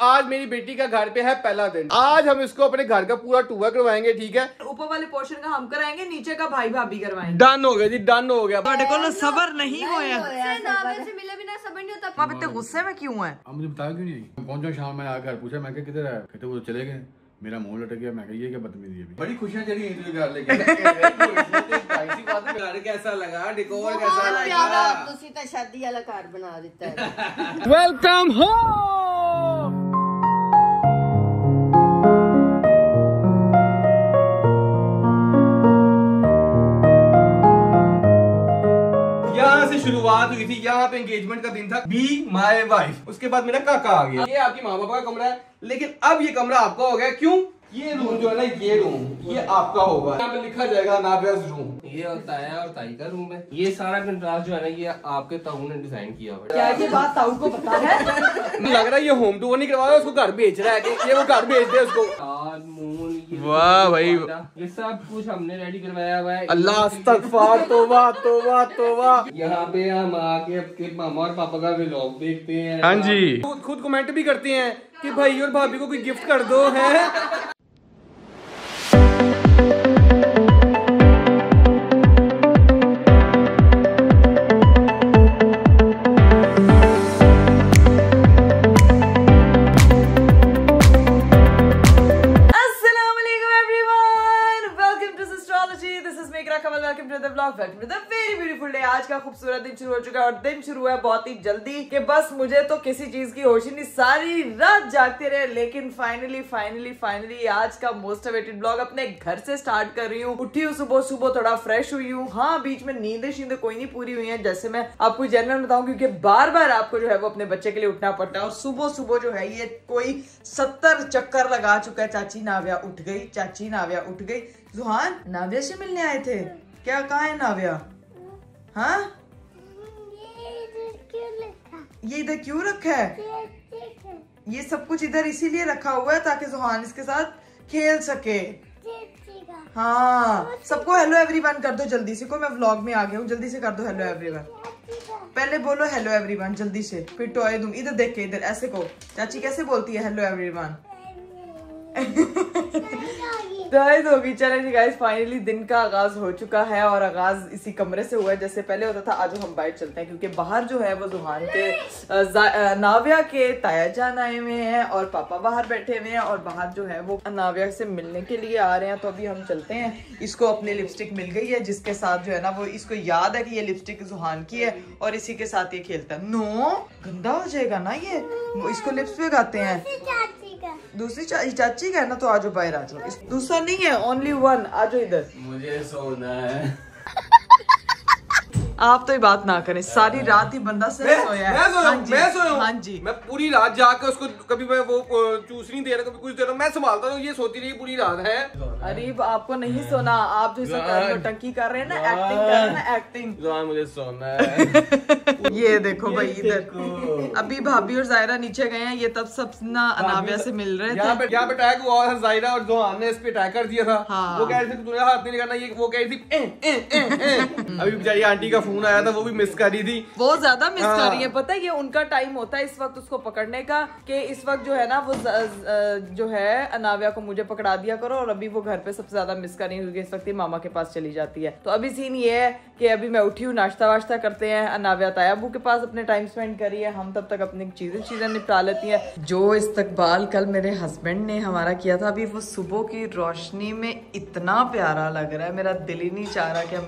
आज मेरी बेटी का घर पे है पहला दिन। आज हम इसको अपने घर का पूरा टूर करवाएंगे, ठीक है। ऊपर वाले पोर्शन का हम कराएंगे, नीचे का भाई भाभी करवाएंगे। डन हो गया जी, डन हो गया। सबर नहीं होया से मिले बिना सबर नहीं होता। पापा इतने गुस्से में क्यों है? अब मुझे बताया क्यों नहीं? पहुंचा शाम में आकर पूछा, मैं क्या किधर है? कहते वो चले गए, मेरा मुंह लटक गया। मैं ये क्या बदतमीजी है? बड़ी खुशियां चली हैं घर लेके। घर कैसा लगा, डेकोर कैसा लगा? तुसी तो शादी वाला घर बना देता है। Welcome home. यहाँ से शुरुआत हुई थी, यहाँ पे एंगेजमेंट का दिन था, बी माई वाइफ। उसके बाद मेरा काका आ गया। ये आपकी माँ बाप का कमरा है, लेकिन अब ये कमरा आपका हो गया। क्यों? ये रूम जो है ना, ये रूम ये आपका होगा। यहाँ पे लिखा जाएगा नाविया's रूम। ये होता है और ताई का रूम है। ये सारा कंट्रास्ट जो है ना, ये आपके ताऊ ने डिजाइन किया हुआ है। क्या ये बात ताऊ को पता है? लग रहा है ये होम टूर नहीं करवा रहा, उसको घर बेच रहा है कि ये वो घर बेच दे उसको। वाह भाई, ये सब कुछ हमने रेडी करवाया हुआ है। अल्लाह अस्तगफार, तौबा तौबा तौबा। यहाँ पे हम आके आपके मामा और पापा का व्लॉग देखते हैं। हाँ जी, खुद कमेंट भी करते हैं कि भाई और भाभी को कोई गिफ्ट कर दो है। आज का खूबसूरत दिन शुरू हो चुका है और दिन शुरू है बहुत ही जल्दी कि बस मुझे तो किसी चीज की होश ही नहीं, सारी रात जागते रहे। लेकिन फाइनली आज का मोस्ट अवेटेड ब्लॉग अपने घर से स्टार्ट कर रही हूँ। उठी हूँ सुबह थोड़ा फ्रेश हुई हूँ। हाँ, बीच में नींदें कोई नहीं पूरी हुई है, जैसे मैं आपको जनरल बताऊं, क्योंकि बार बार आपको जो है वो अपने बच्चे के लिए उठना पड़ता है। और सुबह जो है ये कोई 70 चक्कर लगा चुका है। चाची नाविया उठ गई, चाची नाविया उठ गई। जुहान नाविया से मिलने आए थे क्या? कहाँ है नाविया? हाँ, ये इधर क्यों रखा है? ये सब कुछ इधर इसीलिए रखा हुआ है ताकि जुहान इसके साथ खेल सके। हाँ, सबको हेलो एवरीवन कर दो जल्दी से। को मैं व्लॉग में आ गया हूँ, जल्दी से कर दो हेलो एवरीवन। पहले बोलो हेलो एवरीवन जल्दी से, फिर टॉय दूं। इधर देख के, इधर ऐसे को। चाची कैसे बोलती है हेलो एवरीवन? होगी। चलें गाइस, फाइनली दिन का आगाज हो चुका है और आगाज इसी कमरे से हुआ है जैसे पहले होता था। आज हम बाहर चलते हैं क्योंकि बाहर जो है वो जुहान के नाविया के ताया जान आए हुए हैं और पापा बाहर बैठे हुए हैं और बाहर जो है वो नाविया से मिलने के लिए आ रहे हैं। तो अभी हम चलते हैं। इसको अपनी लिपस्टिक मिल गई है जिसके साथ जो है ना वो इसको याद है कि ये लिपस्टिक जुहान की है और इसी के साथ ये खेलता है। नो, गंदा हो जाएगा ना ये, इसको लिप्स पे गाते हैं। दूसरी चाची का है ना, तो आजो बाहर आ जाओ। दूसरा नहीं है, ओनली वन। आजो इधर, मुझे सोना है। आप तो ये बात ना करें, सारी रात ही बंदा सिर्फ सोया है। मैं सोया हूँ। हाँ जी, मैं पूरी रात जाकर उसको कभी मैं वो चूस नहीं दे रहा, कभी कुछ दे रहा, मैं संभालता हूँ। ये सोती रही पूरी रात है। अरे आपको नहीं सोना, आप जो टंकी कर रहे हैं ना, एक्टिंग कर रहे हैं ना, एक्टिंग। मुझे सोना है। ये देखो भाई, इधर अभी भाभी और जायरा नीचे गए हैं। ये तब सब ना अनाविया से मिल रहे थे। यहाँ पे अटैक हुआ था, जायरा और जोहान ने इस पे अटैक कर दिया था। हाँ। वो कह रहे थे तूने हाथ नहीं लगाना, ये वो कह रही थी। अभी बेचारी आंटी का फोन आया था, वो भी मिस कर रही थी। वो ज्यादा मिस कर रही है। पता है ये उनका टाइम होता है इस वक्त उसको पकड़ने का, कि इस वक्त जो है ना वो जो है अनाविया को मुझे पकड़ा दिया करो। और अभी वो घर पे सबसे ज्यादा मिस कर रही है क्योंकि इस वक्त मामा के पास चली जाती है। तो अभी सीन ये है कि अभी मैं उठी हूँ, नाश्ता वाश्ता करते हैं। अनाविया तायाबू के पास अपने टाइम स्पेंड करिए, हम तब तक अपनी चीजें निपटा लेती हैं। जो इस्तकबाल कल मेरे हस्बैंड ने हमारा किया था, अभी वो सुबह की रोशनी में इतना प्यारा लग रहा है, मेरा दिल ही नहीं चाह रहा कि हम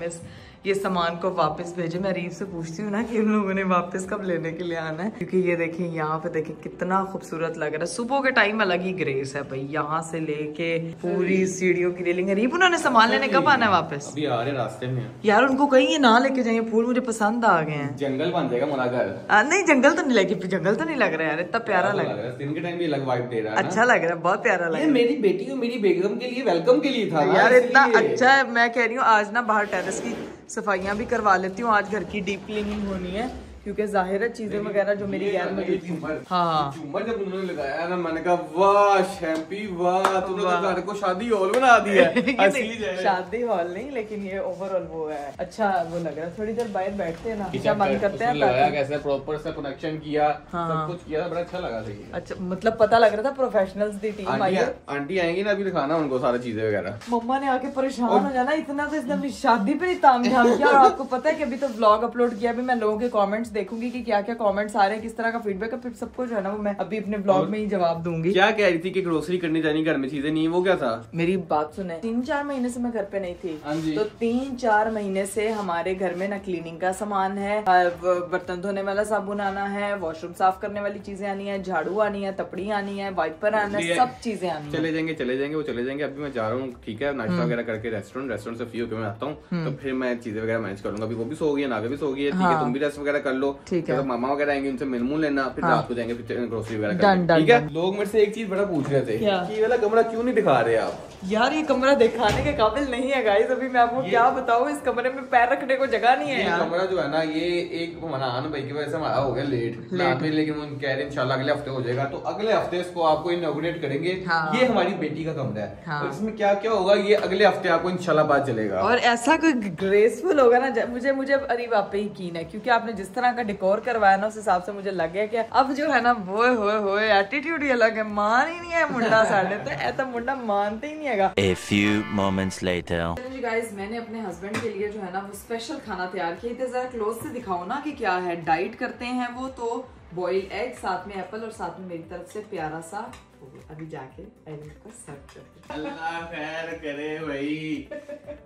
ये सामान को वापस भेजे। मैं रीफ से पूछती हूँ ना कि उन लोगों ने वापस कब लेने के लिए आना है, क्योंकि ये देखिए यहाँ पे देखिए कितना खूबसूरत लग रहा है। सुबह के टाइम अलग ही ग्रेस है भाई, यहाँ से लेके पूरी सीढ़ियों की रेलिंग। रीफ उन्होंने सामान लेने कब आना है वापस? अभी आ रहे रास्ते में यार, उनको कहीं ये ना लेके जाइए, फूल मुझे पसंद आ गए हैं। जंगल बन जाएगा हमारा घर। नहीं, जंगल तो नहीं लेके, जंगल तो नहीं लग रहा है यार, इतना प्यारा लग रहा है। दिन के टाइम भी अलग वाइब दे रहा है, अच्छा लग रहा है, बहुत प्यारा लग रहा है। मेरी बेटी और मेरी बेगम के लिए वेलकम के लिए था यार, इतना अच्छा है। मैं कह रही हूँ आज ना बाहर टेरेस की सफाइयां भी करवा लेती हूँ। आज घर की डीप क्लीनिंग होनी है क्योंकि जाहिर है चीजें वगैरह जो मेरी गैर मौजूद। हाँ झूमर जब उन्होंने लगाया ना मैंने कहा वाह शैम्पी वाह तूने तो घर को शादी हॉल बना दिया है। असली जो है। शादी हॉल नहीं, लेकिन ये ओवरऑल वो है अच्छा वो लग रहा है। थोड़ी देर बाहर बैठते हैं ना, क्या मन करते हैं लगाया कैसे प्रॉपर सा कनेक्शन किया हाँ। सब कुछ किया बड़ा अच्छा लगा सही। अच्छा मतलब पता लग रहा था प्रोफेशनल्स दी टीम आई है। आंटी आएंगी ना अभी दिखाना उनको सारी चीजें वगैरह। मम्मा ने आके परेशान हो जाना, इतना तो इसने अपनी शादी पे नहीं तामझाम किया। और आपको पता है कि अभी तो व्लॉग अपलोड किया, अभी मैं लोगों के कमेंट्स देखूंगी कि क्या क्या कमेंट्स आ रहे हैं, किस तरह का फीडबैक है, फिर सबको जो है ना वो मैं अभी अपने व्लॉग में ही जवाब दूंगी। क्या कह रही थी कि ग्रोसरी करनी जानी घर में चीजें नहीं, वो क्या था? मेरी बात सुने, 3-4 महीने से मैं घर पे नहीं हाँ थी, जी। तो 3-4 महीने से हमारे घर में ना क्लीनिंग का सामान है, बर्तन धोने वाला साबुन आना है, वॉशरूम साफ करने वाली चीजें आनी है, झाड़ू आनी है, तपड़ी आनी है, वाइपर आना है, सब चीजें आनी है। चले जाएंगे वो चले जाएंगे। अभी मैं जा रहा हूँ ठीक है, नाश्ता वगैरह करके रेस्टोरेंट से फ्री होकर मैं आता हूँ, तो फिर मैं चीजें वगैरह मैनेज कर लूंगा। अभी वो भी सो गई है, नावे भी सो गई है, ठीक है, तुम भी रेस्ट वगैरह कर लो, ठीक है। तो मामा वगैरह आएंगे उनसे मिल मुल लेना, फिर रात को जाएंगे फिर ग्रोसरी वगैरह डन, करके, ठीक है। लोग मेरे से एक चीज बड़ा पूछ रहे थे क्या? कि ये वाला कमरा क्यों नहीं दिखा रहे आप? यार ये कमरा दिखाने के काबिल नहीं है गाइस, अभी मैं आपको क्या बताऊं, इस कमरे में पैर रखने को जगह नहीं है ये यार। कमरा जो है ना ये एक मनान भाई की वजह से हमारा हो गया लेट, लेकिन वो कह रहे हैं इंशाल्लाह अगले हफ्ते हो जाएगा, तो अगले हफ्ते इसको आपको इनॉग्रेट करेंगे। हाँ। ये हमारी बेटी का कमरा है, हाँ। और इसमें क्या क्या होगा ये अगले हफ्ते आपको इंशाल्लाह पता चलेगा। और ऐसा कोई ग्रेसफुल होगा ना, मुझे अरीब आप पे यकीन है, क्योंकि आपने जिस तरह का डेकोर करवाया ना उस हिसाब से मुझे लग गया कि अब जो है ना वो होए एटीट्यूड ही अलग है, मान ही नहीं है मुंडा साढ़े, तो ऐसा मुंडा मानते ही नहीं है। A few moments later. Guys मैंने अपने हस्बैंड के लिए जो है ना वो स्पेशल खाना तैयार किया, तो जरा क्लोज से दिखाओ ना कि क्या है। डाइट करते हैं वो, तो बॉइल्ड एग, साथ में एप्पल और साथ में मेरी तरफ से प्यारा सा, अभी जाके एग को सर्व करते। अल्लाह खैर करे भाई,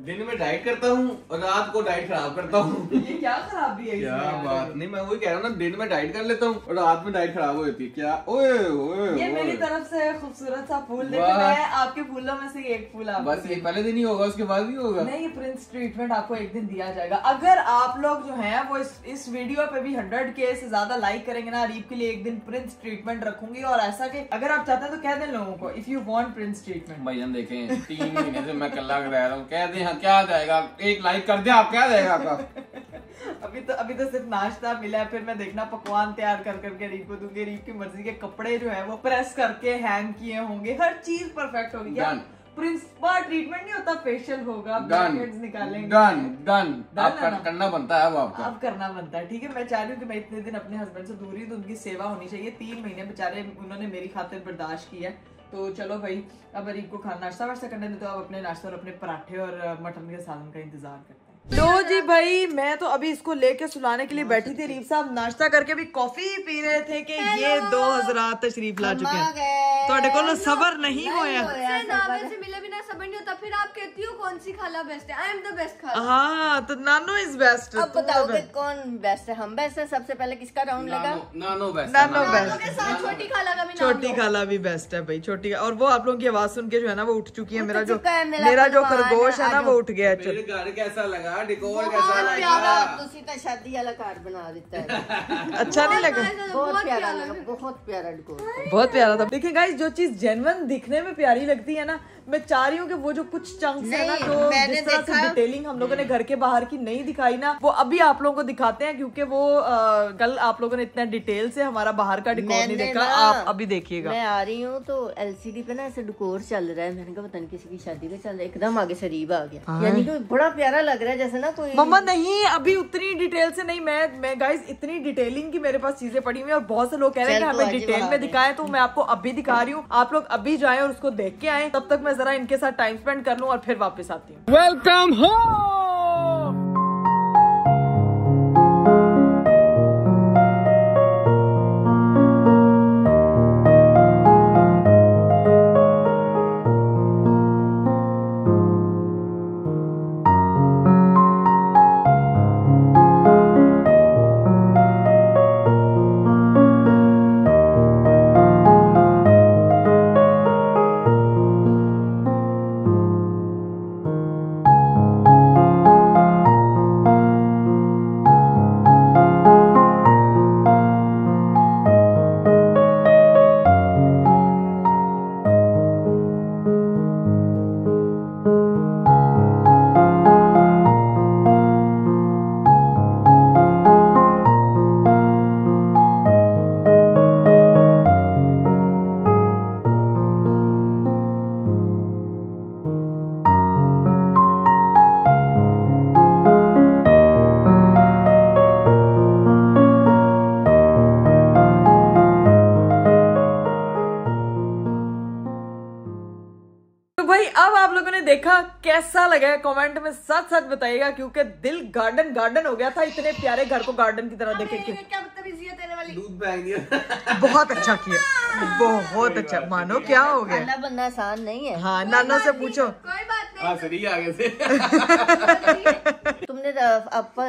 दिन में डाइट करता हूँ और रात को डाइट खराब करता हूँ। ये क्या खराबी है क्या इसमें? बात नहीं, मैं वही कह रहा हूँ ना, दिन में डाइट कर लेता हूँ और रात में डाइट खराब हो जाती है। क्या ओए ओए ये ओए। मेरी तरफ से खूबसूरत सा फूल, देखो वाह। मैं आपके फूलों में से एक फूल आपको बस ये पहले दिन ही होगा, उसके बाद भी होगा? नहीं, प्रिंस ट्रीटमेंट आपको एक दिन दिया जाएगा अगर आप लोग जो हैं वो इस वीडियो पे भी 100K से ज्यादा लाइक करेंगे ना, अरीब के लिए एक दिन प्रिंस ट्रीटमेंट रखूंगी। और ऐसा कि अगर आप चाहते हैं तो कह दें लोगों को, if you want Prince treatment. भाईजान देखें 3 महीने से मैं कल्ला रह रहा हूँ, कह दे हाँ क्या जाएगा, एक लाइक कर दे आप, क्या जाएगा आपका? अभी तो सिर्फ नाश्ता मिला है, फिर मैं देखना पकवान तैयार कर करके रीप को दूंगी। रीप की मर्जी के कपड़े जो है वो प्रेस करके हैंग किए होंगे, हर चीज परफेक्ट होगी। क्या प्रिंस बार ट्रीटमेंट नहीं होता, फेशियल होगा, ब्लैकहेड्स निकालेंगे। डन आप करना बनता है, आपका अब करना बनता है, ठीक है। मैं चाह रही हूँ कि मैं इतने दिन अपने हस्बैंड से दूर ही, तो उनकी सेवा होनी चाहिए। 3 महीने बेचारे उन्होंने मेरी खातिर बर्दाश्त की है, तो चलो भाई अब अरीब को खाना नाश्ता वाश्ता करने दे, तो अब अपने नाश्ते और अपने पराठे और मटन के सालन का इंतजार करते हैं। लो जी भाई, मैं तो अभी इसको लेके सुलाने के लिए बैठी थी। रीप साहब नाश्ता करके भी कॉफी पी रहे थे कि ये 2 हज़रात तशरीफ ला चुके हैं। तो को सबर नहीं होया। से मिले बिना सबर नहीं होता, फिर आप कहती हो कौन सी खाला बेस्ट है? आई एम द बेस्ट खाला। हाँ तो नानो इज बेस्ट। अब बताओ कि कौन बेस्ट है? हम बेस्ट है। सबसे पहले किसका राउंड लगा? नानो बेस्ट। नानो नानो के बेस्ट। साथ छोटी खाला का भी नाम छोटी लो। खाला भी बेस्ट है भाई, छोटी। और वो आप लोगों की आवाज सुन के जो है ना वो उठ चुकी है। उठ मेरा जो चुका है मेरा खरगोश है ना वो उठ गया है। मेरे घर कैसा लगा, डेकोर कैसा बहुत लगा? प्यारा, तुसी तो शादी वाला घर बना देता है। अच्छा नहीं लगा? बहुत प्यारा लगा, बहुत प्यारा डेकोर। बहुत प्यारा था। देखिए गाइस, जो चीज जेन्युइन दिखने में प्यारी लगती है ना, मैं चाह रही हूँ कि वो जो कुछ चंक्स है ना, नहीं, जो मैंने जिस तरह से देखा। डिटेलिंग हम लोगों ने घर के बाहर की नहीं दिखाई ना, वो अभी आप लोगों को दिखाते हैं, क्योंकि वो कल आप लोगों ने इतना डिटेल से हमारा बाहर का डेकोर नहीं देखा। आप अभी देखिएगा। मैं आ रही हूँ तो एलसीडी पे ना ऐसे डेकोर चल रहा है, मैंने कहा पता नहीं किसी की शादी का चल रहा है, एकदम आगे शरीब आ गया। यानी कि बड़ा प्यारा लग रहा है, जैसे ना कोई मम्मा नहीं, अभी उतनी डिटेल से नहीं। मैं गाइस इतनी डिटेलिंग की मेरे पास चीजें पड़ी हुई है, और बहुत से लोग कह रहे हैं कि चल तो हमें आज डिटेल वहाँ में पे। दिखाएं, तो मैं आपको अभी दिखा रही हूँ। आप लोग अभी जाएं और उसको देख के आए, तब तक मैं जरा इनके साथ टाइम स्पेंड कर लूं और फिर वापस आती हूँ। Welcome home. भाई अब आप लोगों ने देखा, कैसा लगा कमेंट में साथ साथ बताइएगा, क्योंकि दिल गार्डन गार्डन हो गया था इतने प्यारे घर को गार्डन की तरह देख के। क्या बदतमीजी है तेरे वाली। दूध फेंक दिया। बहुत अच्छा किया, बहुत अच्छा। मानो क्या हो गया, खाना बनना आसान नहीं है। हाँ नाना से पूछो। कोई बात नहीं। हाँ सही आगे से। तुमने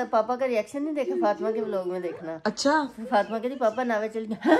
पापा का रिएक्शन नहीं देखा फातिमा के व्लॉग में? देखना। अच्छा फातिमा कहती पापा नावे चल गई। हाँ?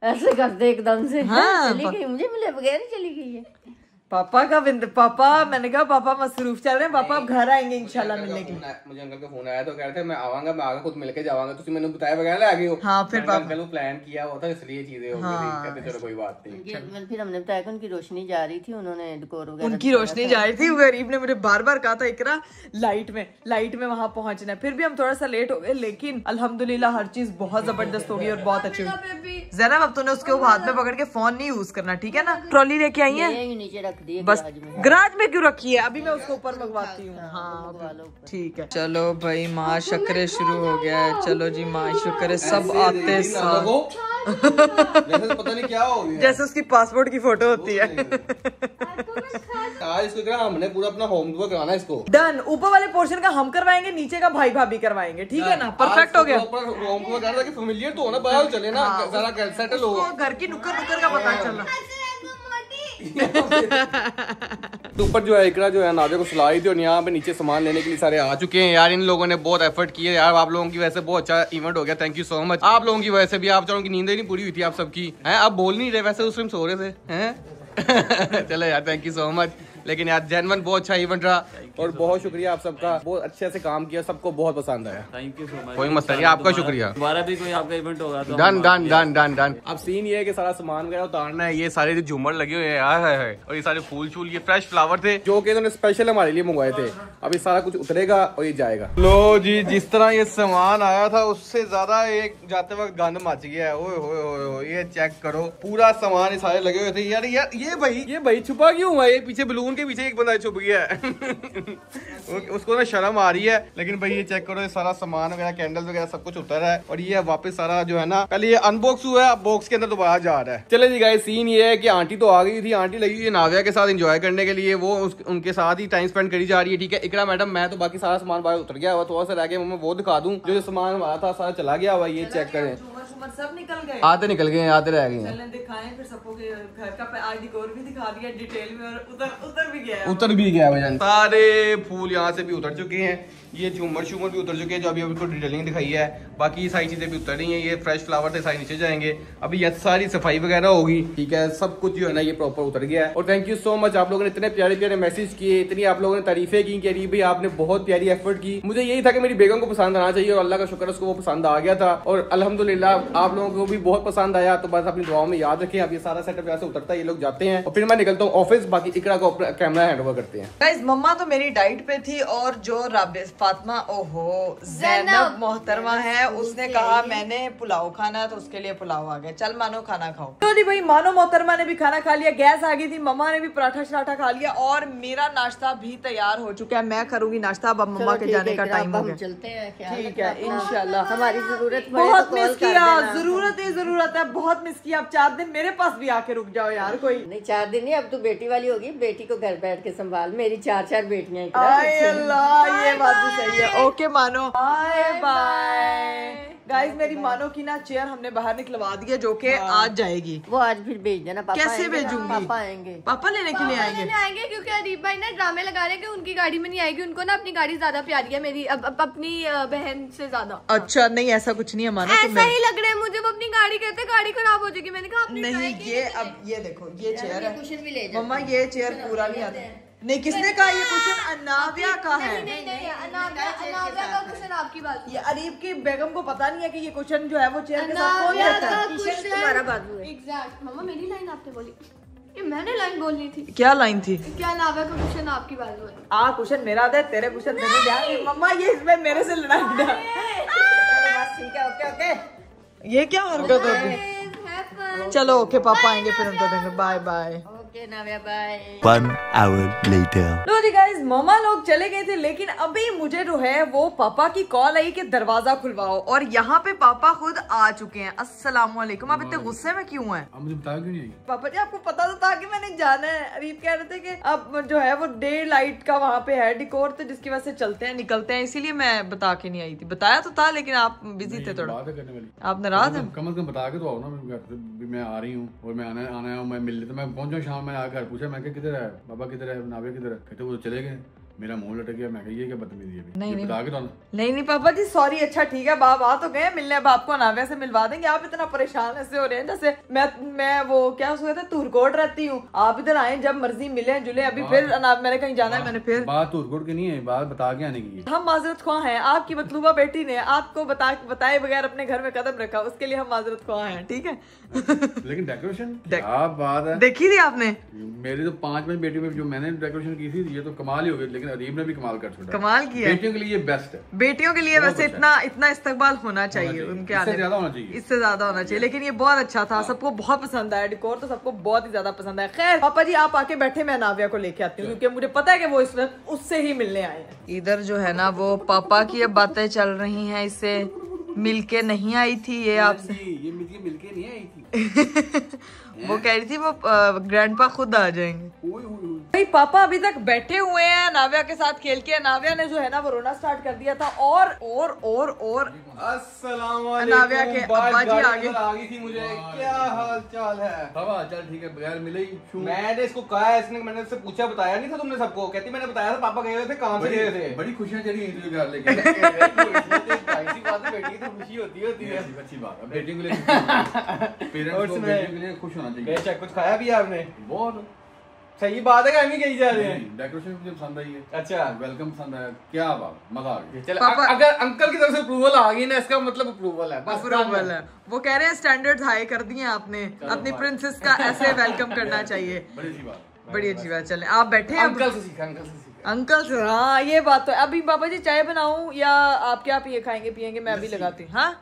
ऐसे करते एकदम से। हाँ, चली गई, मुझे मिले बगैर ही चली गई है। पापा का पापा, मैंने कहा पापा मसरूफ चल रहे हैं, पापा अब घर आएंगे इंशाल्लाह मिलने के लिए। मुझे अंकल का फोन आया तो कह रहे थे मैं आवांगा, मैं आगे खुद मिलके जावांगा, तुम मैंने बताया वगैरह आ गए हो। हाँ फिर पापा अंकल प्लान किया हुआ था इसलिए चीजें हो गई। कहते चलो कोई बात नहीं। फिर हमने बताया कि उनकी रोशनी जा रही थी, उन्होंने डेकोर वगैरह। उनकी रोशनी जा रही थी। गरीब ने मुझे बार बार कहा था इकरा लाइट में वहां पहुंचना है। फिर भी हम थोड़ा सा लेट हो गए, लेकिन अल्हम्दुलिल्लाह हर चीज बहुत जबरदस्त हो गई और बहुत अच्छी हुई। ज़ैनब अब तूने उसके हाथ में पकड़ के फोन नहीं यूज करना, ठीक है ना? ट्रॉली लेके आई है, नीचे रख दी बस गराज में क्यों रखी है? अभी मैं उसको ऊपर मंगवाती हूँ। हाँ ठीक है। चलो भाई माँ शक्कर शुरू हो गया है। चलो जी माँ शक्कर सब आते साथ जैसे पता नहीं क्या हो गया, जैसे उसकी पासपोर्ट की फोटो होती है। आज इसको क्या हमने पूरा अपना होम टूर कराना है इसको। डन। ऊपर वाले पोर्शन का हम करवाएंगे, नीचे का भाई भाभी करवाएंगे, ठीक है ना? परफेक्ट हो गया। होम टूर कराना ताकि फेमिलियर तो होना, पता चले ना सारा सेटल हो। घर की नुक्कड़ का पता चल रहा। ऊपर जो है इकरा जो है नावे को सुलाई थी और यहाँ पे नीचे सामान लेने के लिए सारे आ चुके हैं यार। इन लोगों ने बहुत एफर्ट किए यार, आप लोगों की वजह से बहुत अच्छा इवेंट हो गया। Thank you so much. आप लोगों की वजह से भी, आप चारों की नींद ही नहीं पूरी हुई थी आप सबकी, हैं? आप बोल नहीं रहे, वैसे उस टाइम सो रहे थे, हैं? चलो यार थैंक यू सो मच। लेकिन यार जेन्युइन बहुत अच्छा इवेंट रहा और बहुत शुक्रिया आप सबका, बहुत अच्छे से काम किया, सबको बहुत पसंद आया। Thank you so much. कोई मसला नहीं, आपका शुक्रिया। दोबारा भी कोई आपका इवेंट होगा तो done done done done done. अब सीन ये है कि सारा सामान वगैरह उतारना है। ये सारे जो झूमर लगे हुए हैं यार है, और ये सारे फूल शूल, ये फ्रेश फ्लावर थे जो कि इन्होंने स्पेशल हमारे लिए मंगवाए थे। अब ये सारा कुछ उतरेगा और ये जाएगा। लो जी, जिस तरह ये सामान आया था उससे ज्यादा एक जाते वक्त गंद मच गया है। ओए होए होए, ये चेक करो, पूरा सामान ये सारे लगे हुए थे यार। यार ये भाई छुपा क्यों हुआ? ये पीछे बलून के पीछे एक बंदा छुप गया है। उसको ना शर्म आ रही है। लेकिन भाई ये चेक करो, ये सारा सामान वगैरह, कैंडल वगैरह सब कुछ उतर रहा है और ये वापस सारा जो है ना, पहले ये अनबॉक्स हुआ है, अब बॉक्स के अंदर दोबारा जा रहा है। चले जी गाइस, सीन ये है कि आंटी तो आ गई थी, आंटी लगी हुई है नाविया के साथ एंजॉय करने के लिए, वो उनके साथ ही टाइम स्पेंड करी जा रही है, ठीक है। इकरा मैडम मैं तो बाकी सारा सामान बाहर उतर गया हुआ, थोड़ा सा रह गया, मैं वो दिखा दूं। जो सामान हमारा था सारा चला गया हुआ, ये चेक करें, सब निकल गए, आधे निकल गए, आधे रह गए। चलें दिखाएं फिर सबको कि घर का आज डेकोर भी दिखा दिया डिटेल में, और उतर भी गया, उतर भी गया भाई। सारे फूल यहाँ से भी उतर चुके हैं, ये झूमर शूमर भी उतर चुके हैं जो अभी आपको डिटेलिंग दिखाई है। बाकी सारी चीजें भी उतर रही हैं। ये फ्रेश फ्लावर थे, सारे नीचे जाएंगे। अभी ये सारी सफाई वगैरह होगी, ठीक है। सब कुछ जो है ना ये प्रॉपर उतर गया है। और थैंक यू सो मच, आप लोगों ने इतने प्यारे प्यारे मैसेज किए, इतनी आप लोगों ने तारीफें की कि अरे भाई आपने बहुत प्यारी एफर्ट की। मुझे यही था कि मेरी बेगम को पसंद आना चाहिए और अल्लाह का शुक्र उसको वो पसंद आ गया था और अल्हम्दुलिल्लाह आप लोगों को भी बहुत पसंद आया। तो बस अपनी दुआओं में याद रखें। अब ये सारा सेटअप यहाँ से उतरता है, ये लोग जाते हैं और फिर मैं निकलता हूँ ऑफिस। बाकी इकरा को अपना कैमरा हैंड ओवर करते हैं। गाइस मम्मा तो मेरी डाइट पे थी और जो फातिमा ओहो ज़ैनब मोहतरमा है, उसने कहा मैंने पुलाव खाना है तो उसके लिए पुलाव आ गया। चल मानो खाना खाओ। तो जी भाई मानो मोहतरमा ने भी खाना खा लिया, गैस आ गई थी, मम्मा ने भी पराठा शराठा खा लिया और मेरा नाश्ता भी तैयार हो चुका है। मैं करूंगी नाश्ता, अब मम्मा के जाने का टाइम हो गया। चलते हैं, ठीक है इंशाल्लाह। हमारी जरूरत बहुत मिस किया, जरूरत है, बहुत मिस किया। अब 4 दिन मेरे पास भी आके रुक जाओ यार कोई। नहीं 4 दिन नहीं, अब तू बेटी वाली होगी, बेटी को घर बैठ के संभाल। मेरी 4 बेटियां। अल्लाह ये बात भी सही है। ओके मानो, बाय बाय। गाइस मेरी मानो की ना चेयर हमने बाहर निकलवा दी है जो कि आज जाएगी। वो आज फिर भेज देना। पापा कैसे भेजूंगी? पापा आएंगे, पापा लेने के लिए आएंगे क्योंकि अदीब भाई ना ड्रामे लगा रहे हैं कि उनकी गाड़ी में नहीं आएगी, उनको ना अपनी गाड़ी ज्यादा प्यारी है मेरी, अपनी बहन से ज्यादा। अच्छा नहीं ऐसा कुछ नहीं है मानो, ऐसा ही लग रहा है मुझे। वो अपनी गाड़ी कहते गाड़ी खराब हो जाएगी। मैंने कहा नहीं ये अब ये देखो ये चेयर है कुशन भी ले मम्मा, ये चेयर पूरा नहीं आता। नहीं किसने कहा ये कुशन? अनाविया का है। नहीं अनाविया का कुशन आपकी बात। ये अरीब की बेगम को पता नहीं है कि ये कुशन जो है वो चेयर के साथ कौन रहता है। तुम्हारा बाजू है। एग्जैक्ट मम्मा, मेरी लाइन आपने बोली, ये मैंने लाइन बोलनी थी। क्या लाइन थी? क्या अनाविया का कुशन आपकी बाजू है। आ कुशन मेरा दे, तेरे कुशन मैंने दिया। मम्मा ये इसमें मेरे से लड़ाई ना। ठीक है, ओके ओके। ये क्या हरकत होती है? चलो ओके पापा आएंगे फिर उनको देंगे। Bye bye. Okay Navya bye. 1 hour later. लो जी गाइस, मम्मा लोग चले गए थे, लेकिन अभी मुझे जो है वो पापा की कॉल आई कि दरवाजा खुलवाओ, और यहाँ पे पापा खुद आ चुके हैं। अस्सलाम वालेकुम। आप इतने गुस्से में क्यों हैं? अब मुझे बताया क्यों नहीं आई? पापा जी आपको पता तो था कि मैंने जाना है। अरीब कह रहे थे कि अब जो है वो डे लाइट का वहाँ पे है डिकोर, तो जिसकी वजह से चलते हैं निकलते हैं, इसीलिए मैं बता के नहीं आई थी। बताया तो था लेकिन आप बिजी थे थोड़ा। बात है करने वाली। आप नाराज हैं? कम से कम बता के तो आओ ना, मैं घर से भी मैं आ रही हूँ और मैं आना हूँ, मैं मिलने तो मैं पहुंचा शाम। मैंने आकर पूछा, मैं किधर है बाबा, किधर है नावे, किधर है? कहते वो चले गए, मेरा मुंह लटक गया। मैं ये क्या बदतमीजी है? नहीं बता के तो नहीं पापा जी सॉरी। अच्छा ठीक है, बाप आ तो गए मिलने, अब आपको नाव्या से मिलवा देंगे। आप इतना परेशान ऐसे हो रहे हैं जैसे मैं वो क्या उसको कहते हैं तुरकोट रहती हूँ। आप इधर आए जब मर्जी मिले जुले। अभी फिर मैंने कहीं जाना है, मैंने फिर बात तुरकोट की नहीं है, बात बता के आने की है। हम माजरत ख्वाह हैं। आपकी मतलूबा बेटी ने आपको बताए बगैर अपने घर में कदम रखा, उसके लिए हम माजरत ख्वाह हैं, ठीक है? लेकिन डेकोरेशन क्या बात है, देखी थी आपने? मेरी तो 5 बेटी में जो मैंने डेकोरेशन की थी ये तो कमाल ही हो गई। लेकिन अरीब ने भी कमाल कर छोड़ा, कमाल किया। बेटियों के लिए बेस्ट है। बेटियों के लिए वैसे इतना इस्तकबाल होना चाहिए उनके आने, इससे ज्यादा होना चाहिए, इससे ज्यादा होना चाहिए। लेकिन ये बहुत अच्छा था, सबको बहुत पसंद आया। डिकोर तो सबको बहुत ही ज्यादा पसंद आया। खैर पापा जी आप आके बैठे, मैं नाव्या को लेके आती हूँ, क्योंकि मुझे पता है कि वो इस वक्त उससे ही मिलने आए हैं। इधर जो है ना वो पापा की अब बातें चल रही हैं, इससे मिलके नहीं आई थी ये आपसे। ये मिलके नहीं आई थी। वो कह रही थी वो ग्रैंडपा खुद आ जाएंगे। भाई पापा अभी तक बैठे हुए हैं नाव्या के साथ खेल के। नाव्या ने जो है ना वो रोना स्टार्ट कर दिया था, और अस्सलाम नाव्या के अब्बा जी आगे आ गई थी। मुझे क्या हाल चाल है? बाबा चल ठीक है, बगैर मिले ही मैंने इसको कहा, इसने मैंने उससे पूछा, बताया नहीं था तुमने सबको? कहती मैंने बताया था, पापा गए हुए थे, काम से गए थे। बड़ी खुशियां चली इंटरव्यू कर लेके। ऐसी बात है, बेटी की तो खुशी होती है। अच्छी बात है, बेटियों के लिए पेरेंट्स को बेटियों के लिए खुश होना चाहिए। बेशक। कुछ खाया भी आपने? बहुत सही बात है कि हम ही कहीं जा रहे हैं। डेकोरेशन मुझे पसंद आई है। अच्छा, वेलकम पसंद आया, क्या बात, मजा आ गया। चलो अगर अंकल की तरफ से अप्रूवल आ गई ना, इसका मतलब अप्रूवल है, बस अप्रूवल है। वो कह रहे हैं स्टैंडर्ड हाई कर दिए आपने, अपनी प्रिंसेस का ऐसे वेलकम करना चाहिए। बड़ी अच्छी बात, बड़ी अच्छी बात। चले आप बैठे हैं अंकल से सीखा, अंकल से सीखा। अंकल से। हाँ ये बात तो है। अभी पापा जी चाय बनाऊं या आप क्या खाएंगे पियेंगे? मैं अभी लगाती हूँ। हाँ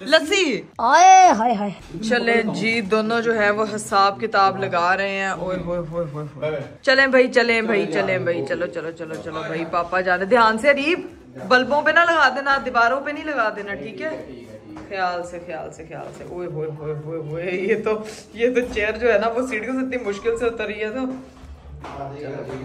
लस्सी। आए हाय हाय। चले जी, दोनों जो है वो हिसाब किताब लगा रहे हैं। ओए होए होए होए। चलें भाई चलो भाई। पापा जाने, ध्यान से अरीब, बल्बों पे ना लगा देना, दीवारों पे नहीं लगा देना, ठीक है? ख्याल से। ओए होए। ये तो चेयर जो है ना वो सीढ़ियों से इतनी मुश्किल से उतर रही है। तो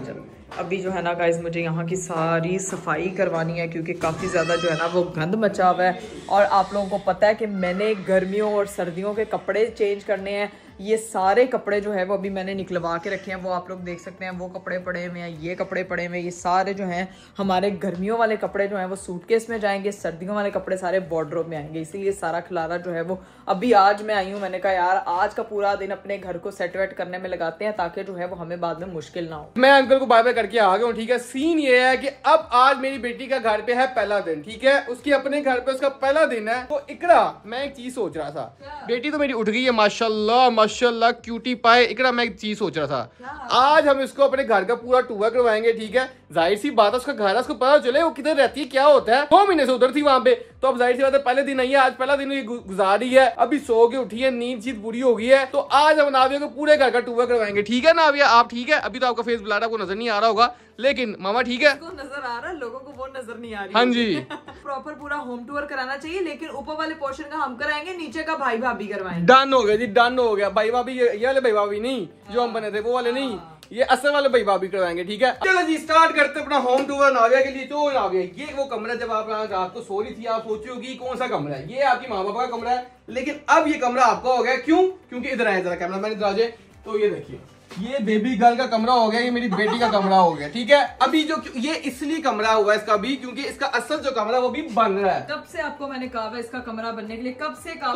चलो अभी जो है ना गाइस मुझे यहाँ की सारी सफाई करवानी है, क्योंकि काफ़ी ज़्यादा जो है ना वो गंद मचा हुआ है। और आप लोगों को पता है कि मैंने गर्मियों और सर्दियों के कपड़े चेंज करने हैं। ये सारे कपड़े जो है वो अभी मैंने निकलवा के रखे हैं, वो आप लोग देख सकते हैं। वो कपड़े पड़े हुए हैं, ये कपड़े पड़े हुए हैं, ये सारे जो हैं हमारे गर्मियों वाले कपड़े जो हैं वो सूटकेस में जाएंगे, सर्दियों वाले कपड़े सारे वार्डरोब में आएंगे। इसीलिए सारा खिलारा जो है वो अभी आज मैं आई हूँ। मैंने कहा यार आज का पूरा दिन अपने घर को सेट वेट करने में लगाते हैं, ताकि जो है वो हमें बाद में मुश्किल ना हो। मैं अंकल को बाय बाय करके आ गया हूँ, ठीक है? सीन ये है कि अब आज मेरी बेटी का घर पे है पहला दिन, ठीक है? उसकी अपने घर पे उसका पहला दिन है। तो इकरा मैं एक चीज सोच रहा था, बेटी तो मेरी उठ गई है माशाल्लाह क्यूटी पाए। इकरा मैं एक चीज सोच रहा था, आज हम इसको अपने घर का पूरा टूर करवाएंगे, ठीक है? जाहिर सी बात है उसका घर है, उसको पता चले वो किधर रहती है, क्या होता है। 2 महीने से उधर थी वहां पे, तो अब जाहिर सी बात है पहले दिन आई है, आज पहला दिन गुजार रही है। अभी सो के उठी है, नींद चीज पूरी हो गई है। तो आज हम नाविया को पूरे घर का टूर करवाएंगे, ठीक है नाविया? आप ठीक है? अभी तो आपका फेस ब्लर आपको नजर नहीं आ रहा होगा, लेकिन मामा ठीक है? नजर आ रहा है, लोगों को वो नजर नहीं आ रही। हाँ जी। प्रॉपर पूरा होम टूर कराना चाहिए, लेकिन ऊपर वाले पोर्शन का हम कराएंगे, नीचे का भाई भाभी करवाएंगे। डन हो गया जी, डन हो गया। भाई भाभी ये वाले भाई भाभी नहीं जो हम बने थे, वो वाले नहीं, ये असल वाले भाई भाभी करवाएंगे, ठीक है? चलो जी स्टार्ट करते अपना होम टूर नाविया के लिए। तो नाविया ये वो कमरा, जब आप रात को सो रही थी आप सोची होगी कौन सा कमरा है? ये आपकी माँ बाप का कमरा है, लेकिन अब ये कमरा आपका हो गया। क्यों? क्योंकि इधर आए जरा कैमरा मैन, इधर आ जाए। तो ये देखिए, ये बेबी गर्ल का कमरा हो गया, ये मेरी बेटी का कमरा हो गया, ठीक है? अभी जो ये इसलिए कमरा हुआ है इसका भी, क्योंकि इसका असल जो कमरा वो भी बन रहा है। कब से आपको मैंने कहा है इसका कमरा बनने के लिए, कब से कहा?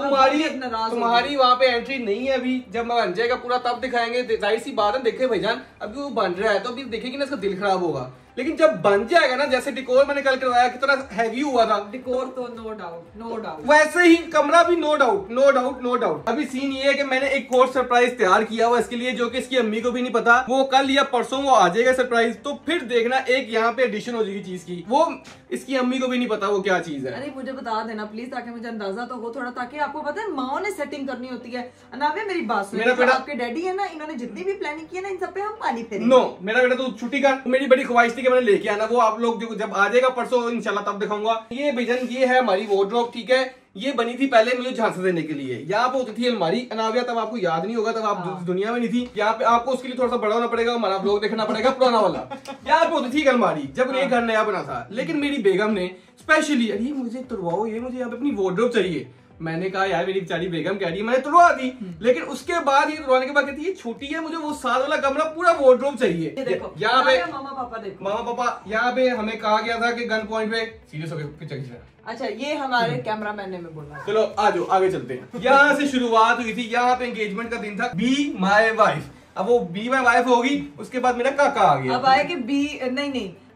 तुम्हारी वहाँ पे एंट्री नहीं है अभी, जब बन जाएगा पूरा तब दिखाएंगे। जाहिर सी बात है, देखे भाईजान अभी वो बन रहा है, तो अभी देखेगी ना इसका दिल खराब होगा। लेकिन जब बन जाएगा ना, जैसे डिकोर मैंने कल करवाया कितना हैवी हुआ था, डिकोर तो नो डाउट वैसे ही कमरा भी नो डाउट। अभी सीन ये है कि मैंने एक और सरप्राइज तैयार किया हुआ इसके लिए, जो कि इसकी अम्मी को भी नहीं पता। वो कल या परसों वो आ जाएगा सरप्राइज, तो फिर देखना एक यहाँ पे एडिशन हो जाएगी चीज की, वो इसकी अम्मी को भी नहीं पता वो क्या चीज है। अरे मुझे बता देना प्लीज, ताकि मुझे अंदाजा तो हो थोड़ा, ताकि आपको पता है माओ ने सेटिंग करनी होती है। अनावे मेरी बात सुनो, मेरा बेटा आपके डैडी है ना, इन्होंने जितनी भी प्लानिंग की है ना, इन सब पे हम पानी फेरेंगे। नो मेरा बेटा तो छुट्टी का, मेरी बड़ी ख्वाहिश थी कि मैंने लेके आना, वो आप लोग जब आ जाएगा परसों इंशाल्लाह तब दिखाऊंगा। ये विजन ये है हमारी वार्डरोब, ठीक है। ये बनी थी पहले मुझे झांसा देने के लिए। यहाँ पे होती थी अलमारी, अनाविया तब आपको याद नहीं होगा, तब आप दुनिया में नहीं थी। यहाँ पे आपको उसके लिए थोड़ा सा बड़ा होना पड़ेगा, हमारा ब्लॉग देखना पड़ेगा पुराना वाला। यहाँ पे होती थी अलमारी जब ये घर नया बना था, लेकिन मेरी बेगम ने स्पेशली, अरे मुझे तुड़वाओ, ये मुझे यहाँ पे अपनी वार्डरोब चाहिए। मैंने कहा यार मेरी बेचारी बेगम कह रही है, मैंने तुड़वा दी। लेकिन उसके बाद ये तुड़वाने के बाद कहती है छोटी है, मुझे वो साल वाला कमरा पूरा वार्डरोब चाहिए। यहाँ पे मामा पापा यहाँ पे हमें कहा गया था कि गन पॉइंट पे सीरियस होकर पिक्चर खींचना। अच्छा ये हमारे कैमरामैन ने बोला। चलो आ जाओ आगे चलते हैं। यहाँ से शुरुआत हुई थी, यहाँ पे एंगेजमेंट का दिन था, बी माई वाइफ। अब वो बी माई वाइफ होगी, उसके बाद मेरा काका आ गया। अब आया कि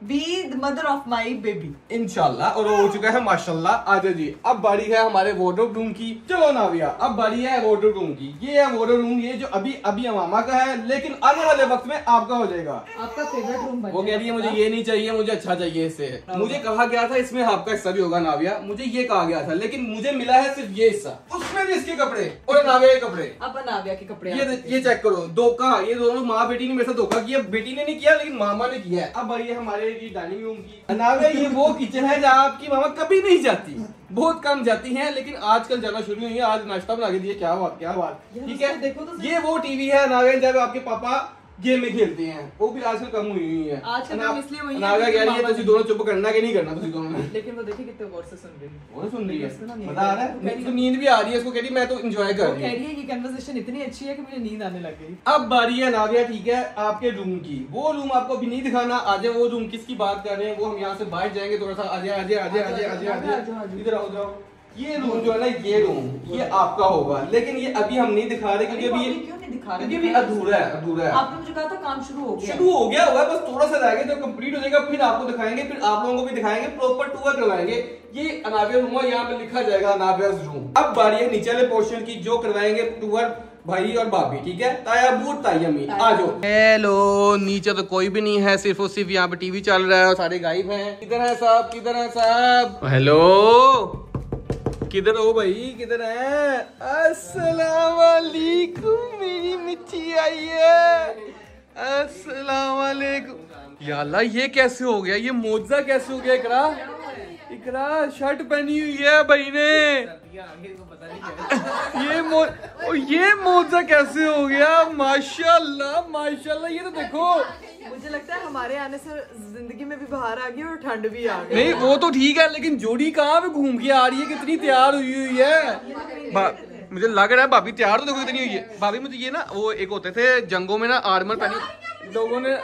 be the mother of my baby इंशाल्लाह, और वो हो चुका है माशाल्लाह। आजा जी, अब बारी है हमारे वार्डरोब रूम की। चलो नाविया, अब बारी है वार्डरोब रूम की। ये है वार्डरोब रूम, ये जो अभी अमामा का है, लेकिन आने वाले वक्त में आपका हो जाएगा। आपका फेवरेट रूम। वो कह रही है मुझे ये नहीं चाहिए, मुझे अच्छा चाहिए इससे। मुझे कहा गया था इसमें आपका हिस्सा भी होगा नाविया, मुझे ये कहा गया था, लेकिन मुझे मिला है सिर्फ ये हिस्सा, उसमें भी इसके कपड़े और नाविया के कपड़े। अब नाविया के कपड़े ये चेक करो, धोखा। ये दोनों माँ बेटी ने मेरे साथ धोखा किया, बेटी ने नहीं किया लेकिन मामा ने किया है। अब ये हमारे डाइनिंग रूम की नाविया, ये वो किचन है जहाँ आपकी मामा कभी नहीं जाती, बहुत कम जाती हैं, लेकिन आजकल जाना शुरू हुई है। आज नाश्ता बना के दिए, क्या बात। ठीक है, देखो तो ये वो टीवी है नाविया जब आपके पापा गेम में खेलते हैं, वो भी आजकल कम हुई है। आजकल कम इसलिए हुई है नाविया कह रही है तुम दोनों चुप करना कि नहीं करना तुम दोनों ने। लेकिन वो देखिए कितने गौर से सुन रही है। वो सुन रही है, मजा आ रहा है, मुझे तो नींद भी आ रही है। इसको कह रही मैं तो एंजॉय कर रही हूँ। कह रही है ये कन्वर्सेशन इतनी अच्छी है कि मुझे नींद आने लग गई। अब बारी है नाविया, ठीक है, आपके रूम की। वो रूम आपको अभी नहीं दिखाना, आज वो रूम किसकी बात कर रहे हैं वो हम यहाँ से बाहर जाएंगे थोड़ा सा। आजे इधर आओ। ये रूम जो है ना, ये रूम ये आपका होगा, लेकिन ये अभी हम नहीं दिखा रहे क्योंकि अभी क्यों नहीं दिखा रहे? क्योंकि अभी अधूरा है। आपने मुझे कहा था काम शुरू हो गया हुआ है, बस थोड़ा सा रह गया। जब कंप्लीट हो जाएगा फिर आपको दिखाएंगे, फिर आप लोगों को भी दिखाएंगे, प्रॉपर टूर करवाएंगे। ये अनाविया रूम है, यहाँ पे लिखा जाएगा अनाविया रूम। अब बारी है नीचे वाले पोर्शन की, जो करवाएंगे टूर भाई और भाभी, ठीक है, ताया बूट तायमी। आ जाओ। हेलो, नीचे तो कोई भी नहीं है, सिर्फ और सिर्फ यहाँ पे टीवी चल रहा है और सारे गायब हैं। किधर है साहब? हेलो, किधर हो भाई, किधर है? अस्सलाम वालेकुम, मेरी मिठी आई है। अस्सलाम वालेकुम। या अल्लाह, ये कैसे हो गया? ये मोजा कैसे हो गया? इकरा शर्ट पहनी हुई है भाई ने। ये मोजा कैसे हो गया? माशाल्लाह। ये तो देखो, मुझे लगता है हमारे आने से जिंदगी में भी बाहर आ गई और ठंड भी आ गई। नहीं वो तो ठीक है, लेकिन जोड़ी कहाँ पे घूम के आ रही है? कितनी तैयार हुई है। मुझे लग रहा है भाभी तैयार तो देखो कितनी हुई है। भाभी मुझे ये ना, वो एक होते थे जंगों में ना, आर्मर पहनी लोगों ने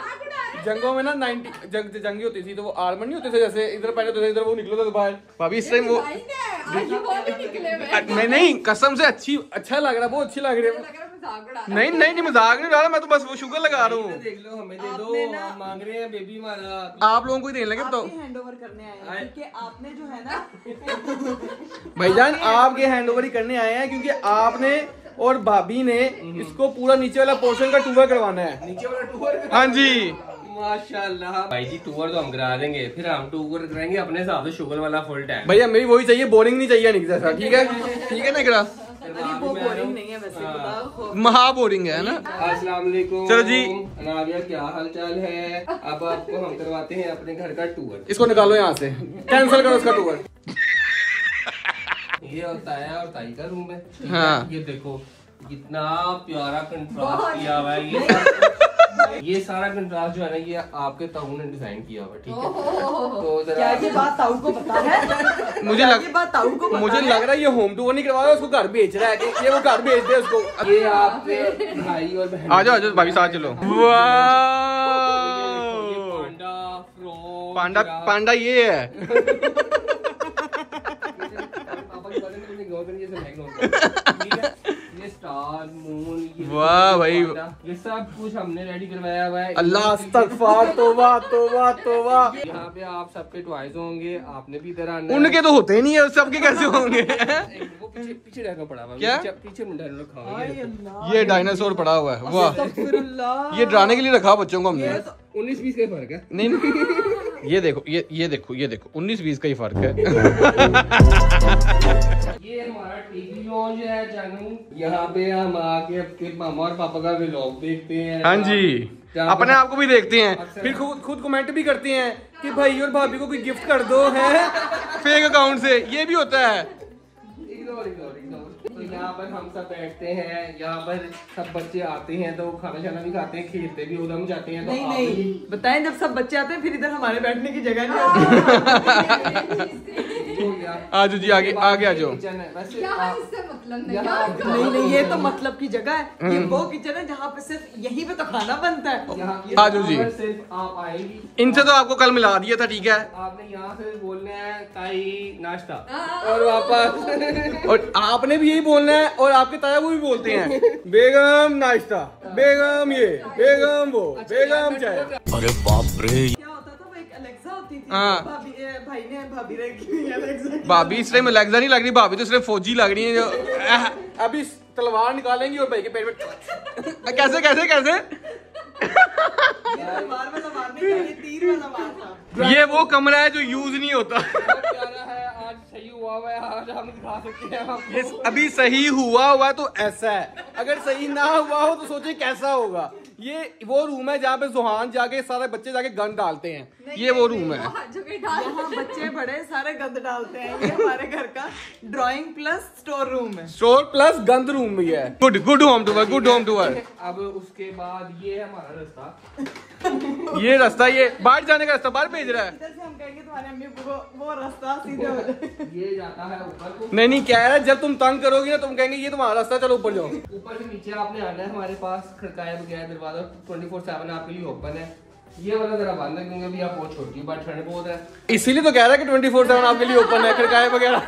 जंगों में ना, 90 जंगी होती थी तो वो आर्मर नहीं होते थे, जैसे इधर पहने होते थे, इधर वो निकलो था बाहर। भाभी इस टाइम वो नहीं कसम से अच्छा लग रहा है, बहुत अच्छी लग रही है। नहीं मजाक नहीं रहा, मैं तो बस वो शुगर लगा रहा हूँ। देख लो, हमें दे दो, हम मांग रहे हैं बेबी हमारा। आप लोगों को ही देने लगे तो हैंड ओवर करने आए हैं, क्योंकि आपने जो है ना भाईजान आपके हैंड ओवर ही करने आए हैं, क्योंकि आपने और भाभी ने इसको पूरा नीचे वाला पोर्शन का टूर करवाना है। नीचे वाला टूर? हाँ जी माशाल्लाह भाई जी, टूर तो हम करा देंगे, फिर हम टूर कराएंगे अपने हिसाब से, शुगर वाला फुल टाइम। भैया मेरी वही चाहिए, बोरिंग नहीं चाहिए नहीं जैसा। ठीक है ना इकरा? वो बोरिंग नहीं है वैसे, महा बोरिंग है ना। अस्सलाम वालेकुम। चलो जी, अनाविया क्या हाल चाल है? अब आपको हम करवाते हैं अपने घर का टूर। इसको निकालो यहाँ से, कैंसिल करो इसका टूर। ये होता है और ताई का रूम है। हाँ। ये देखो कितना प्यारा कंट्रास्ट किया हुआ है। ये सारा कंट्रास्ट जो है ना, ये आपके ताऊ ने डिजाइन किया हुआ है, ठीक है। तो क्या ये बात ताऊ को पता है? मुझे लग रहा है ये होम टूर नहीं करवा रहा, उसको घर बेच रहा है कि ये वो घर बेच दे उसको। ये आपके भाई और बहन। आ जाओ भाभी साथ चलो। पांडा ये है। चांद मून, वाह भाई, ये सब कुछ हमने रेडी करवाया हुआ है। अल्लाह अस्तगफार, तौबा तौबा तौबा। यहाँ पे आप सबके टॉयज होंगे, आपने भी इधर आना। उनके तो होते ही नहीं है, सबके कैसे होंगे? वो पीछे रहकर पड़ा हुआ, क्या? पीछे में रखा हुआ है। ये डायनासोर पड़ा हुआ है। वाह, अस्तगफिरुल्लाह। ये डराने के लिए रखा बच्चों को हमने। 19-20 का फर्क है। नहीं नहीं, ये देखो, ये देखो 19-20 का ही फर्क है। ये हमारा टीवी लॉन्च है जानू। यहाँ पे हम आके अपने मामा और पापा का व्लॉग देखते हैं। हाँ जी, अपने आप को भी देखते हैं, अच्छा। फिर खुद कमेंट भी करते हैं कि भाई और भाभी को कोई गिफ्ट कर दो है फेक अकाउंट से। ये भी होता है। तो यहाँ पर हम सब बैठते हैं, यहाँ पर सब बच्चे आते हैं तो खाना शाना भी खाते हैं, खेलते भी उधम जाते हैं। तो नहीं बताएं, जब सब बच्चे आते हैं फिर इधर हमारे बैठने की जगह नहीं होती। आज जी आगे आ जाओ। नहीं, ये तो मतलब की जगह है। ये वो किचन है जहाँ पे सिर्फ यहीं पे तो खाना बनता है। आजू जी, सिर्फ आप आएंगी, इनसे तो आपको कल मिला दिया था, ठीक है। आपने यहाँ से बोलना है ताई नाश्ता और वापस और आपने भी यही बोलना है, और आपके ताया वो भी बोलते हैं बेगम नाश्ता, बेगम ये, बेगम वो, बेगम चाय। अरे बाप रे। क्या होता था, वो एक अलेक्सा होती थी। हाँ। भाई ने भाभी रखी हुई है अलेक्सा। भाभी इस टाइम अलेक्सा नहीं लग रही, भाभी तो सिर्फ फौजी लग रही है जो अभी तलवार निकालेंगी और भाई के पेट में कैसे कैसे कैसे ये तलवार वाला मार नहीं था, ये तीर वाला मार था। ये वो कमरा है जो यूज नहीं होता। आज सही हुआ है, आज हम दिखा सकते हैं आपको। ये अभी सही हुआ तो ऐसा है, अगर सही ना हुआ हो तो सोचिए कैसा होगा। ये वो रूम है जहाँ पे जुहान जाके सारे बच्चे जाके गन डालते हैं। ये वो रूम है, यहाँ बच्चे बड़े सारे गंद डालते हैं। ये हमारे घर का ड्राइंग प्लस स्टोर रूम है। स्टोर प्लस गंद रूम भी है। Good home tour, good home tour. अब उसके बाद ये है हमारा रास्ता। ये रास्ता, ये बाहर जाने का रास्ता बाहर भेज रहा है। इधर से हम कहेंगे तुम्हारे अम्मी को वो रास्ता सीधे हो जाए। ये जाता है ऊपर को। नहीं कह रहा, जब तुम तंग करोगी ना तुम कहेंगे ये तुम्हारा रास्ता, चलो ऊपर जाओ। ऊपर से नीचे आपने आना है, हमारे पास खड़काया बगैर दरवाजा 24/7 आपके लिए ओपन है। ये वाला जरा बंद है क्योंकि अभी आप बहुत छोटी हो, बट ठंड बहुत है, इसीलिए तो कह रहा है कि 24/7 आपके लिए ओपन है, खड़काए वगैरह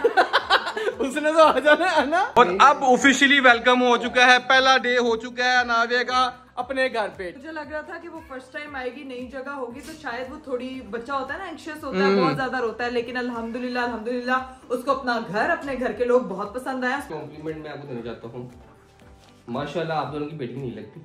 उसने तो आ जाना है ना। और अब ऑफिशियली वेलकम हो चुका है, पहला डे हो चुका है नावे का अपने घर पे। मुझे लग रहा था कि वो फर्स्ट टाइम आएगी, नई जगह होगी तो शायद वो थोड़ी, बच्चा होता है ना एंग्शियस होता है, बहुत ज्यादा रोता है, लेकिन अल्हम्दुलिल्लाह उसको अपना घर, अपने घर के लोग बहुत पसंद आया। कॉम्प्लीमेंट मैं आपको देना चाहता हूँ, माशाल्लाह आप दोनों की बेटी नहीं लगती।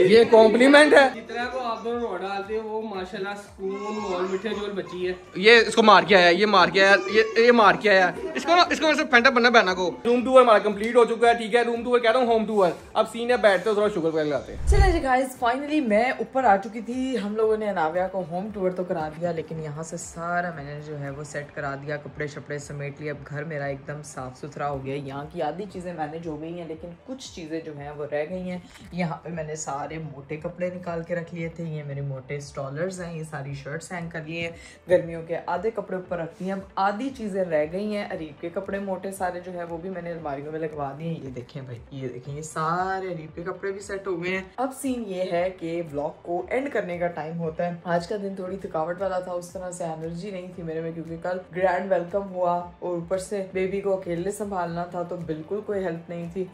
ये कॉम्प्लीमेंट है। जितना को आप दोनों रो डालते हो वो माशाल्लाह सुकून मोल मिठे जोल बच्ची है। ये इसको मार के आया, ये मार के आया, ये मार के आया इसको ना, इसको वैसे फेंटा बनना बहना को। रूम टूर हमारा कंप्लीट हो चुका है, ठीक है। रूम टूर कह रहा हूँ, होम टूर। अब सीन है बैठते हो थोड़ा शुगर वगैरह लगाते हैं। चलिए जी गाइस, फाइनली मैं ऊपर आ चुकी थी। हम लोगों ने अनाविया को होम टूर तो करा दिया, लेकिन यहाँ से सारा मैंने जो है वो सेट करा दिया, कपड़े शपड़े समेट लिए। अब घर मेरा एकदम साफ सुथरा हो गया। यहाँ की आधी चीजें मैनेज हो गई हैं, लेकिन कुछ चीजें जो है वो रह गई हैं। यहाँ पे मैंने सारे मोटे कपड़े निकाल के रख लिए थे, ये मेरे मोटे स्टॉलर्स हैं, ये सारी शर्ट्स हैंग कर लिए हैं। गर्मियों के आधे कपड़े ऊपर रखती हैं। अब आधी चीजें रह गई हैं। अरीब के कपड़े मोटे सारे जो है वो भी मैंने अलमारियों में लगवा दिए। ये देखें भाई, ये देखें, ये सारे अरीब के कपड़े भी सेट हो गए हैं। अब सीन ये है कि व्लॉग को एंड करने का टाइम होता है। आज का दिन थोड़ी थकावट वाला था, उस तरह से एनर्जी नहीं थी मेरे में, क्योंकि कल ग्रैंड वेलकम हुआ और ऊपर से बेबी को अकेले संभालना था, तो बिल्कुल कोई हेल्प नहीं थी।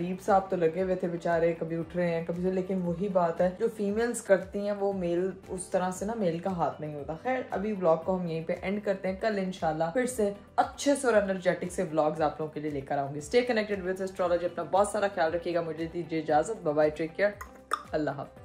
अरीब साहब तो लगे हुए थे बेचारे, कभी उठ रहे हैं कभी से, लेकिन वही बात है जो फीमेल्स करती हैं वो मेल उस तरह से ना मेल का हाथ नहीं होता। खैर अभी व्लॉग को हम यहीं पे एंड करते हैं। कल इंशाल्लाह फिर से अच्छे से और एनर्जेटिक से व्लॉग्स आप लोगों के लिए लेकर आऊंगी। Stay connected with astrology. अपना बहुत सारा ख्याल रखिएगा। मुझे दीजिए इजाजत। बाय बाय, टेक केयर, अल्लाह हाफ़िज़।